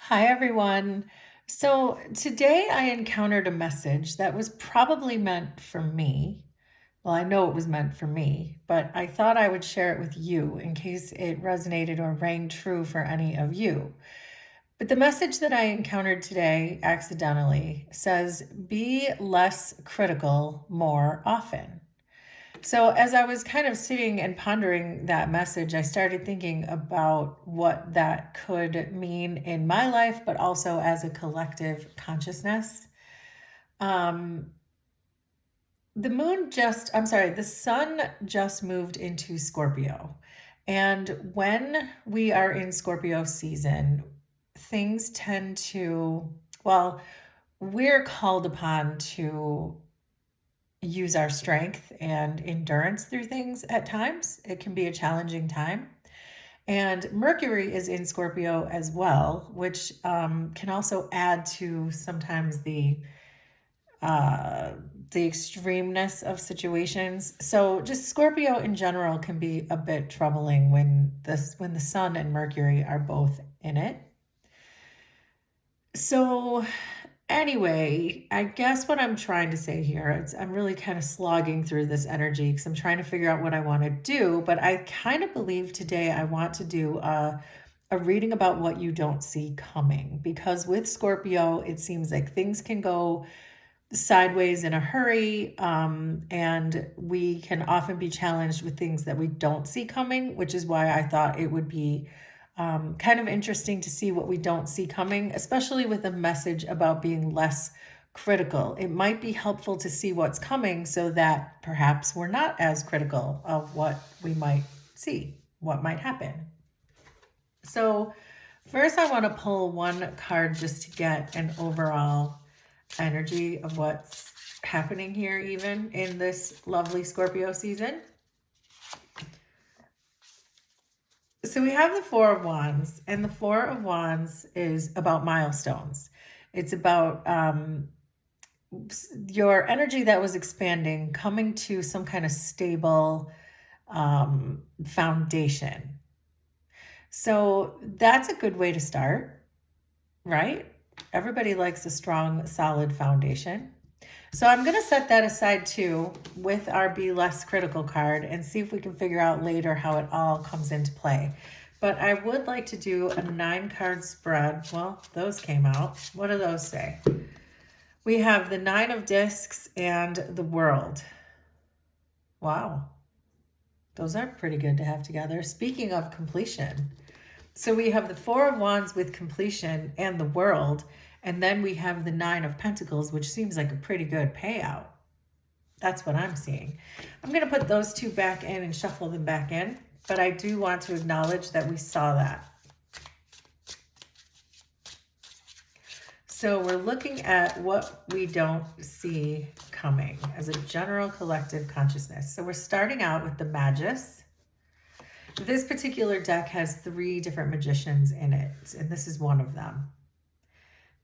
Hi, everyone. So today I encountered a message that was probably meant for me. Well, I know it was meant for me, but I thought I would share it with you in case it resonated or rang true for any of you. But the message that I encountered today accidentally says, be less critical more often. So, as I was kind of sitting and pondering that message, I started thinking about what that could mean in my life, but also as a collective consciousness. Um, the sun just moved into Scorpio. And when we are in Scorpio season, things tend to, well, we're called upon to use our strength and endurance through things at times. It can be a challenging time. And Mercury is in Scorpio as well, which can also add to sometimes uh, the extremeness of situations. So just Scorpio in general can be a bit troubling when the Sun and Mercury are both in it. So anyway, I guess what I'm trying to say here is I'm really kind of slogging through this energy because I'm trying to figure out what I want to do. But I kind of believe today I want to do a reading about what you don't see coming. Because with Scorpio, it seems like things can go sideways in a hurry, and we can often be challenged with things that we don't see coming, which is why I thought it would be kind of interesting to see what we don't see coming, especially with a message about being less critical. It might be helpful to see what's coming so that perhaps we're not as critical of what we might see, what might happen. So, first, I want to pull one card just to get an overall energy of what's happening here, even in this lovely Scorpio season. So we have the Four of Wands, and the Four of Wands is about milestones. It's about your energy that was expanding, coming to some kind of stable foundation. So that's a good way to start, right? Everybody likes a strong, solid foundation. So I'm going to set that aside too with our Be Less Critical card and see if we can figure out later how it all comes into play. But I would like to do a 9-card spread. Well, those came out. What do those say? We have the 9 of Discs and the World. Wow. Those are pretty good to have together. Speaking of completion. So we have the 4 of Wands with completion and the World. And then we have the 9 of Pentacles, which seems like a pretty good payout. That's what I'm seeing. I'm going to put those two back in and shuffle them back in. But I do want to acknowledge that we saw that. So we're looking at what we don't see coming as a general collective consciousness. So we're starting out with the Magus. This particular deck has 3 different magicians in it, and this is one of them.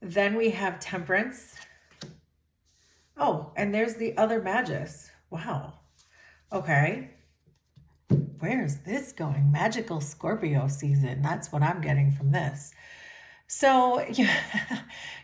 Then we have Temperance. Oh, and there's the other Magus. Wow. Okay. Where's this going? Magical Scorpio season. That's what I'm getting from this. So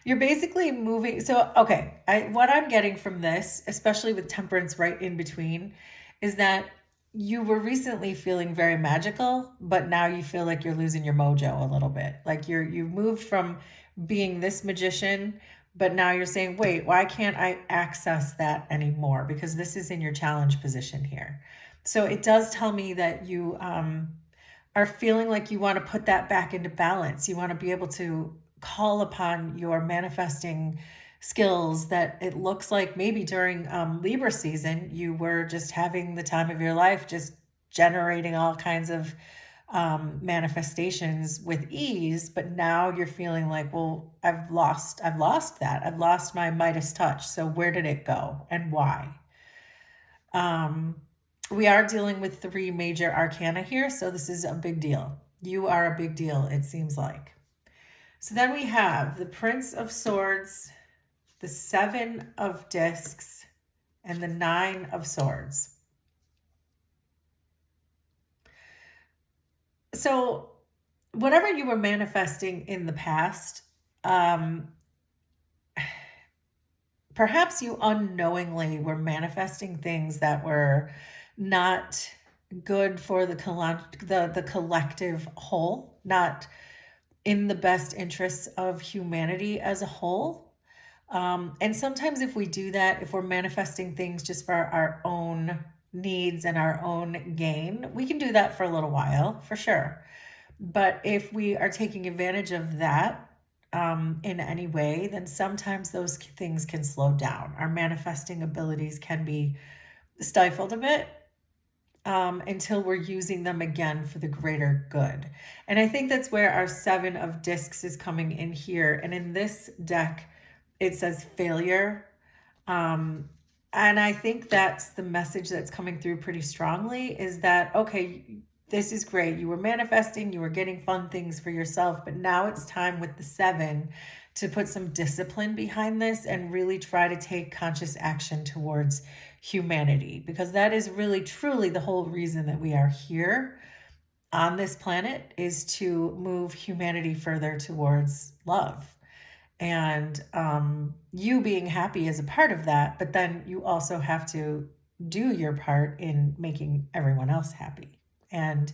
you're basically moving. So, okay, what I'm getting from this, especially with Temperance right in between, is that you were recently feeling very magical, but now you feel like you're losing your mojo a little bit. Like you moved from being this magician, but now you're saying, wait, why can't I access that anymore? Because this is in your challenge position here. So it does tell me that you are feeling like you want to put that back into balance. You want to be able to call upon your manifesting skills that it looks like maybe during Libra season, you were just having the time of your life, just generating all kinds of manifestations with ease. But now you're feeling like, well, I've lost that. I've lost my Midas touch. So where did it go and why? We are dealing with 3 major arcana here, so this is a big deal. You are a big deal, it seems like. So then we have the Prince of Swords, the 7 of Discs, and the 9 of Swords. So whatever you were manifesting in the past, perhaps you unknowingly were manifesting things that were not good for the collective whole, not in the best interests of humanity as a whole. And sometimes if we do that, if we're manifesting things just for our own needs and our own gain, we can do that for a little while, for sure. But if we are taking advantage of that in any way, then sometimes those things can slow down. Our manifesting abilities can be stifled a bit until we're using them again for the greater good. And I think that's where our 7 of discs is coming in here. And in this deck, it says failure. And I think that's the message that's coming through pretty strongly, is that, okay, this is great. You were manifesting, you were getting fun things for yourself, but now it's time with the 7 to put some discipline behind this and really try to take conscious action towards humanity, because that is really truly the whole reason that we are here on this planet, is to move humanity further towards love. And you being happy is a part of that, but then you also have to do your part in making everyone else happy. And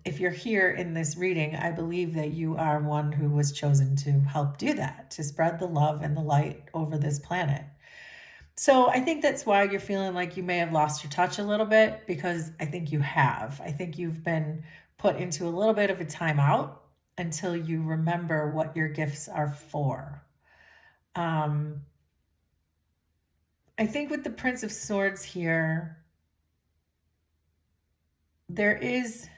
if you're here in this reading, I believe that you are one who was chosen to help do that, to spread the love and the light over this planet. So I think that's why you're feeling like you may have lost your touch a little bit, because I think you have. I think you've been put into a little bit of a timeout until you remember what your gifts are for. I think with the Prince of Swords here, there is,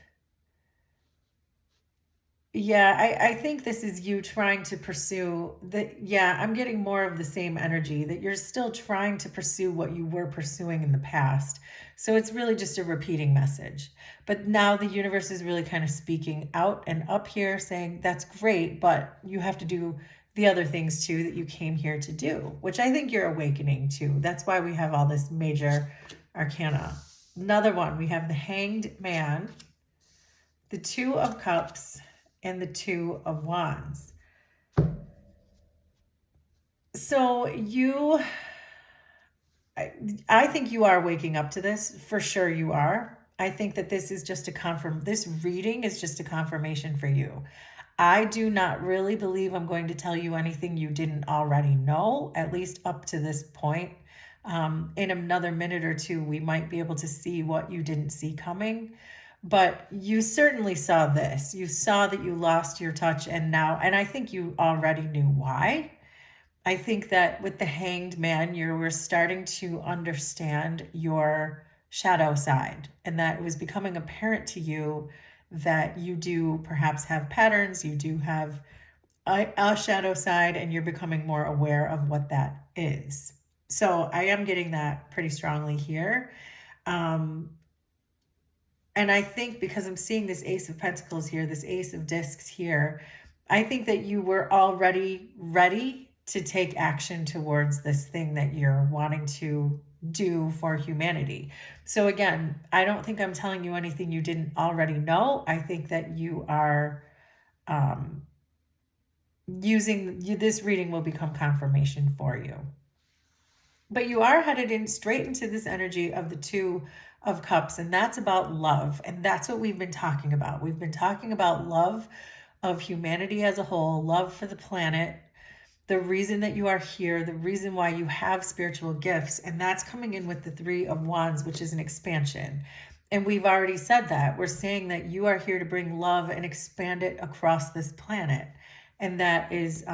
I think this is you trying to pursue that. Yeah, I'm getting more of the same energy, that you're still trying to pursue what you were pursuing in the past. So it's really just a repeating message. But now the universe is really kind of speaking out and up here, saying that's great, but you have to do the other things too that you came here to do, which I think you're awakening to. That's why we have all this major arcana. Another one, we have the Hanged Man, the 2 of Cups, and the 2 of Wands. So I think you are waking up to this. For sure you are. I think that this is just this reading is just a confirmation for you. I do not really believe I'm going to tell you anything you didn't already know, at least up to this point. In another minute or two, we might be able to see what you didn't see coming. But you certainly saw this. You saw that you lost your touch, and I think you already knew why. I think that with the Hanged Man, you were starting to understand your shadow side, and that it was becoming apparent to you that you do perhaps have patterns, you do have a shadow side, and you're becoming more aware of what that is. So I am getting that pretty strongly here. And I think because I'm seeing this Ace of Pentacles here, this Ace of Discs here, I think that you were already ready to take action towards this thing that you're wanting to do for humanity. So again, I don't think I'm telling you anything you didn't already know. I think that you are this reading will become confirmation for you. But you are headed straight into this energy of the 2 of Cups, and that's about love. And that's what we've been talking about. We've been talking about love of humanity as a whole, love for the planet, the reason that you are here, the reason why you have spiritual gifts. And that's coming in with the 3 of Wands, which is an expansion. And we've already said that. We're saying that you are here to bring love and expand it across this planet. And that is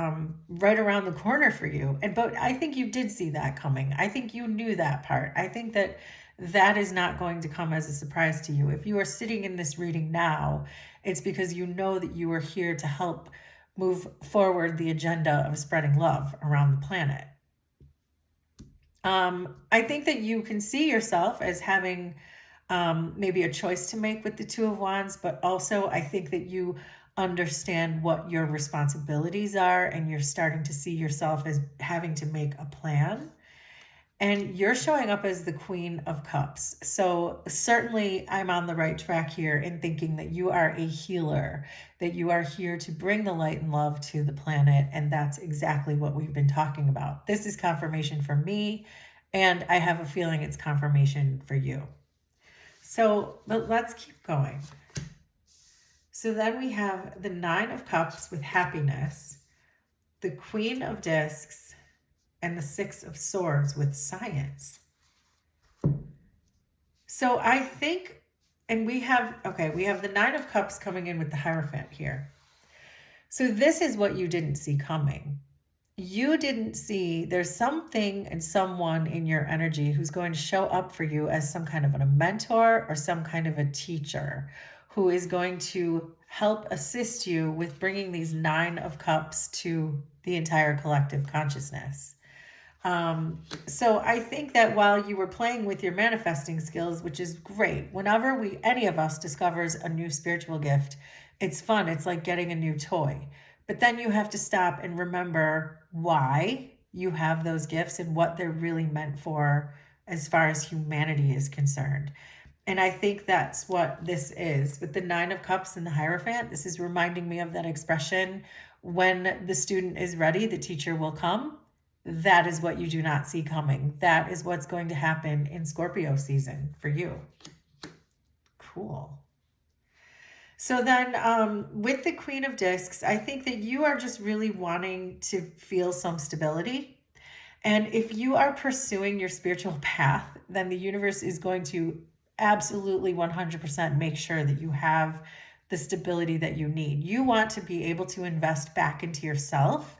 right around the corner for you. But I think you did see that coming. I think you knew that part. I think that is not going to come as a surprise to you. If you are sitting in this reading now, it's because you know that you are here to help move forward the agenda of spreading love around the planet. I think that you can see yourself as having maybe a choice to make with the 2 of Wands, but also I think that you understand what your responsibilities are, and you're starting to see yourself as having to make a plan. And you're showing up as the Queen of Cups. So certainly I'm on the right track here in thinking that you are a healer, that you are here to bring the light and love to the planet. And that's exactly what we've been talking about. This is confirmation for me, and I have a feeling it's confirmation for you. So, but let's keep going. So then we have the Nine of Cups with happiness, the Queen of Discs, and the Six of Swords with science. So I think, and we have the Nine of Cups coming in with the Hierophant here. So this is what you didn't see coming. You didn't see there's something and someone in your energy who's going to show up for you as some kind of a mentor or some kind of a teacher who is going to help assist you with bringing these Nine of Cups to the entire collective consciousness. So I think that while you were playing with your manifesting skills, which is great, whenever any of us discovers a new spiritual gift, it's fun. It's like getting a new toy. But then you have to stop and remember why you have those gifts and what they're really meant for as far as humanity is concerned. And I think that's what this is. With the Nine of Cups and the Hierophant, this is reminding me of that expression, when the student is ready, the teacher will come. That is what you do not see coming. That is what's going to happen in Scorpio season for you. Cool. So then with the Queen of Discs, I think that you are just really wanting to feel some stability. And if you are pursuing your spiritual path, then the universe is going to absolutely 100% make sure that you have the stability that you need. You want to be able to invest back into yourself.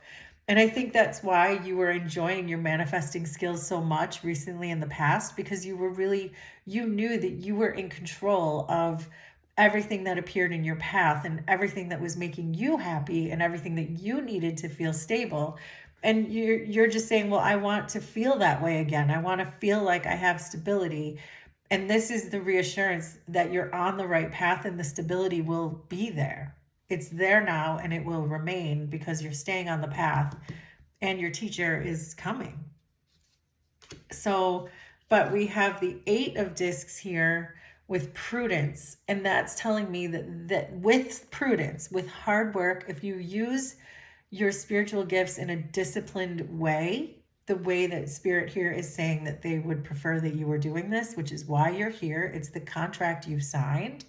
And I think that's why you were enjoying your manifesting skills so much recently in the past, because you knew that you were in control of everything that appeared in your path and everything that was making you happy and everything that you needed to feel stable. And you're just saying, well, I want to feel that way again. I want to feel like I have stability. And this is the reassurance that you're on the right path and the stability will be there. It's there now and it will remain because you're staying on the path and your teacher is coming. So, but we have the Eight of Discs here with prudence. And that's telling me that with prudence, with hard work, if you use your spiritual gifts in a disciplined way, the way that Spirit here is saying that they would prefer that you were doing this, which is why you're here. It's the contract you've signed.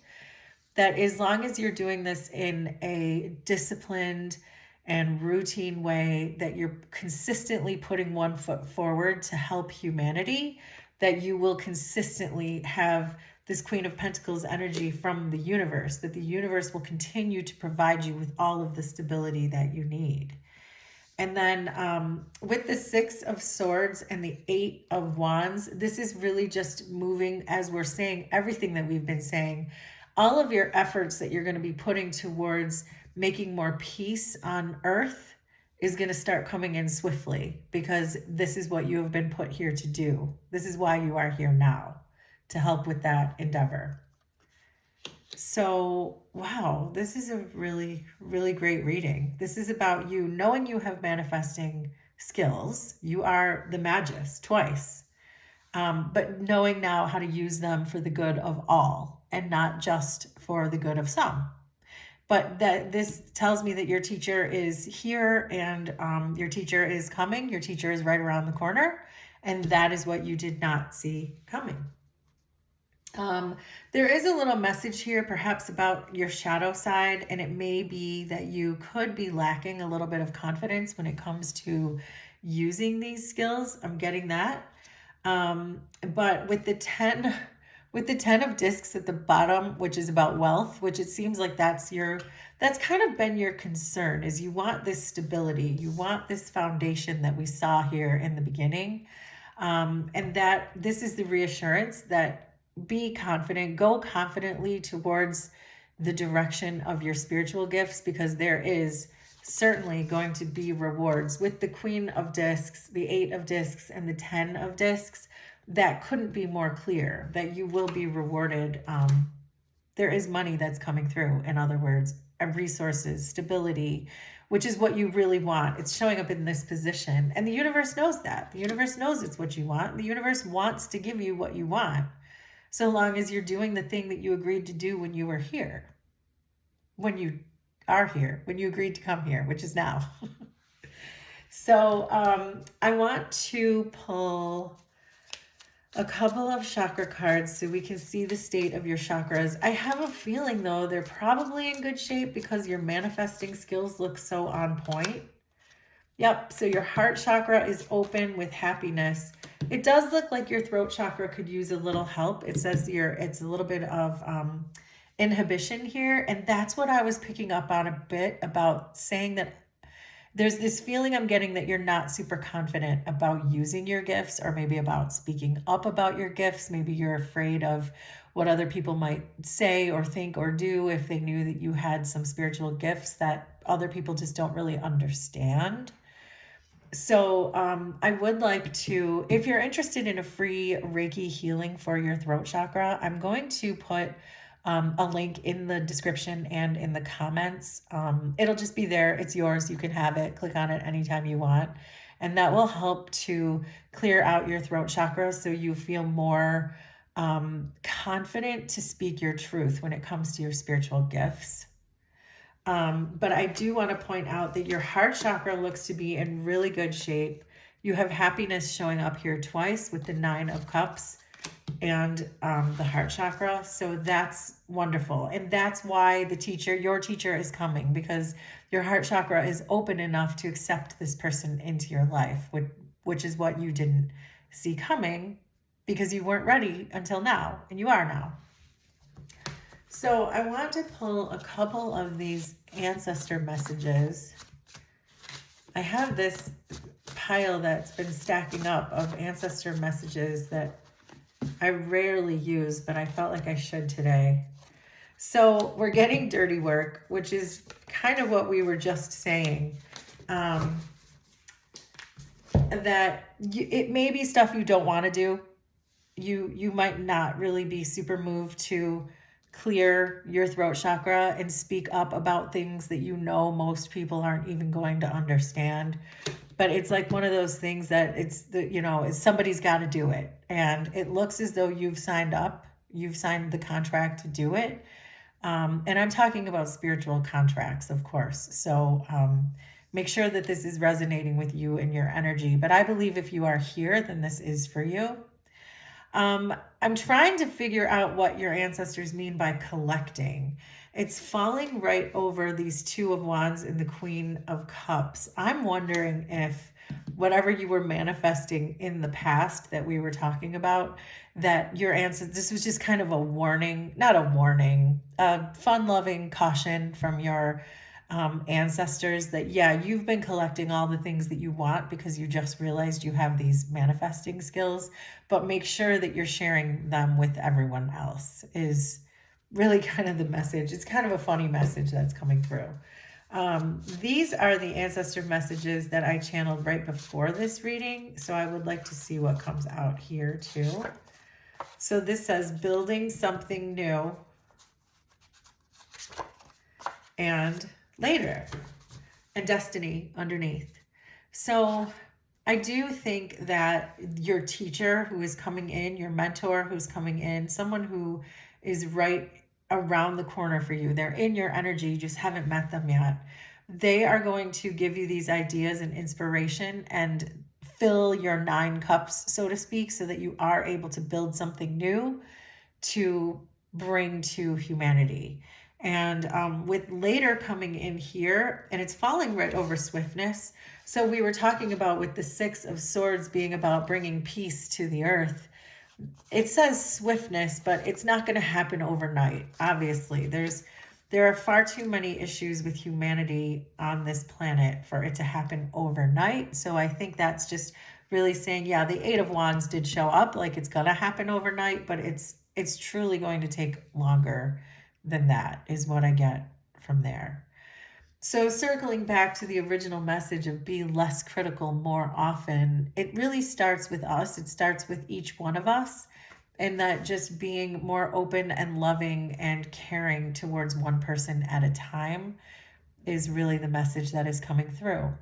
That as long as you're doing this in a disciplined and routine way, that you're consistently putting one foot forward to help humanity, that you will consistently have this Queen of Pentacles energy from the universe, that the universe will continue to provide you with all of the stability that you need. And then with the Six of Swords and the Eight of Wands, this is really just moving, as we're saying, everything that we've been saying, all of your efforts that you're going to be putting towards making more peace on earth is going to start coming in swiftly, because this is what you have been put here to do. This is why you are here now, to help with that endeavor. So, wow, this is a really, really great reading. This is about you knowing you have manifesting skills. You are the Magus twice, but knowing now how to use them for the good of all and not just for the good of some. But that this tells me that your teacher is here and your teacher is coming. Your teacher is right around the corner. And that is what you did not see coming. There is a little message here perhaps about your shadow side, and it may be that you could be lacking a little bit of confidence when it comes to using these skills. I'm getting that. But with the 10 of Discs at the bottom, which is about wealth, which it seems like that's kind of been your concern, is you want this stability. You want this foundation that we saw here in the beginning. And that this is the reassurance that be confident, go confidently towards the direction of your spiritual gifts, because there is certainly going to be rewards with the Queen of Discs, the Eight of Discs, and the 10 of Discs. That couldn't be more clear that you will be rewarded. There is money that's coming through, in other words, resources, stability, which is what you really want. It's showing up in this position. And the universe knows that. The universe knows it's what you want. The universe wants to give you what you want, so long as you're doing the thing that you agreed to do when you were here, when you are here, when you agreed to come here, which is now. So I want to pull a couple of chakra cards so we can see the state of your chakras. I have a feeling, though, they're probably in good shape because your manifesting skills look so on point. Yep, so your heart chakra is open with happiness. It does look like your throat chakra could use a little help. It says it's a little bit of inhibition here, and that's what I was picking up on a bit about, saying that there's this feeling I'm getting that you're not super confident about using your gifts, or maybe about speaking up about your gifts. Maybe you're afraid of what other people might say or think or do if they knew that you had some spiritual gifts that other people just don't really understand. So I would like to, if you're interested in a free Reiki healing for your throat chakra, I'm going to put a link in the description and in the comments. It'll just be there. It's yours. You can have it. Click on it anytime you want. And that will help to clear out your throat chakra so you feel more confident to speak your truth when it comes to your spiritual gifts. But I do want to point out that your heart chakra looks to be in really good shape. You have happiness showing up here twice with the 9 of Cups and the heart chakra. So that's wonderful. And that's why your teacher is coming, because your heart chakra is open enough to accept this person into your life, which is what you didn't see coming because you weren't ready until now, and you are now. So I want to pull a couple of these ancestor messages. I have this pile that's been stacking up of ancestor messages that I rarely use, but I felt like I should today. So we're getting dirty work, which is kind of what we were just saying. That it may be stuff you don't want to do. You might not really be super moved to clear your throat chakra and speak up about things that you know most people aren't even going to understand. But it's like one of those things that somebody's got to do it. And it looks as though you've signed the contract to do it. And I'm talking about spiritual contracts, of course. So make sure that this is resonating with you and your energy. But I believe if you are here, then this is for you. I'm trying to figure out what your ancestors mean by collecting. It's falling right over these 2 of Wands and the Queen of Cups. I'm wondering if whatever you were manifesting in the past that we were talking about, that your ancestors, this was just kind of a warning, not a warning, a fun-loving caution from your ancestors that, yeah, you've been collecting all the things that you want because you just realized you have these manifesting skills, but make sure that you're sharing them with everyone else is really kind of the message. It's kind of a funny message that's coming through. These are the ancestor messages that I channeled right before this reading. So I would like to see what comes out here too. So this says building something new and later, and destiny underneath. So I do think that your teacher who is coming in, your mentor who's coming in, someone who is right around the corner for you, they're in your energy, you just haven't met them yet. They are going to give you these ideas and inspiration and fill your 9 cups, so to speak, so that you are able to build something new to bring to humanity. And with later coming in here, and it's falling right over swiftness. So we were talking about with the 6 of Swords being about bringing peace to the earth. It says swiftness, but it's not going to happen overnight. Obviously, there are far too many issues with humanity on this planet for it to happen overnight. So I think that's just really saying, yeah, the 8 of Wands did show up like it's going to happen overnight, but it's truly going to take longer than that is what I get from there. So circling back to the original message of be less critical more often, it really starts with us. It starts with each one of us. and that just being more open and loving and caring towards one person at a time is really the message that is coming through.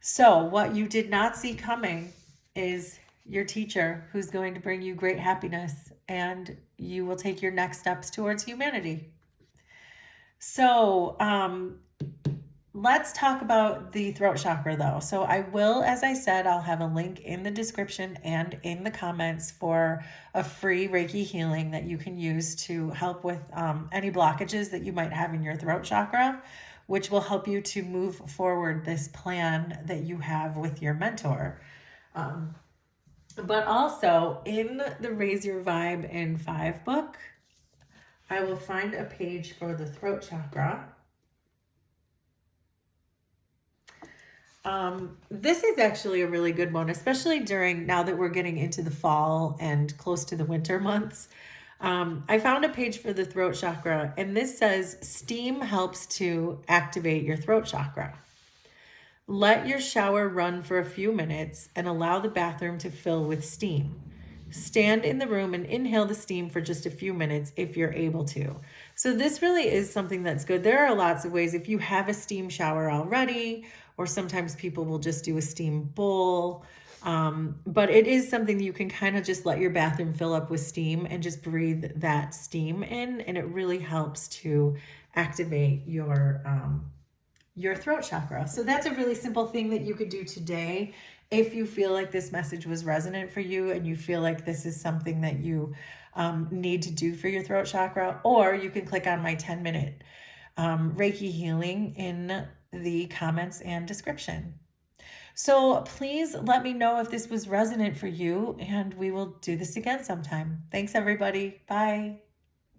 So what you did not see coming is your teacher who's going to bring you great happiness, and you will take your next steps towards humanity. So let's talk about the throat chakra though. So I will, as I said, I'll have a link in the description and in the comments for a free Reiki healing that you can use to help with any blockages that you might have in your throat chakra, which will help you to move forward this plan that you have with your mentor. But also in the Raise Your Vibe in 5 book, I will find a page for the throat chakra. This is actually a really good one, especially now that we're getting into the fall and close to the winter months. I found a page for the throat chakra, and this says, steam helps to activate your throat chakra. Let your shower run for a few minutes and allow the bathroom to fill with steam. Stand in the room and inhale the steam for just a few minutes if you're able to. So this really is something that's good. There are lots of ways. If you have a steam shower already, or sometimes people will just do a steam bowl. But it is something that you can kind of just let your bathroom fill up with steam and just breathe that steam in. And it really helps to activate your throat chakra. So that's a really simple thing that you could do today. If you feel like this message was resonant for you and you feel like this is something that you need to do for your throat chakra, or you can click on my 10-minute Reiki healing in the comments and description. So please let me know if this was resonant for you, and we will do this again sometime. Thanks, everybody. Bye.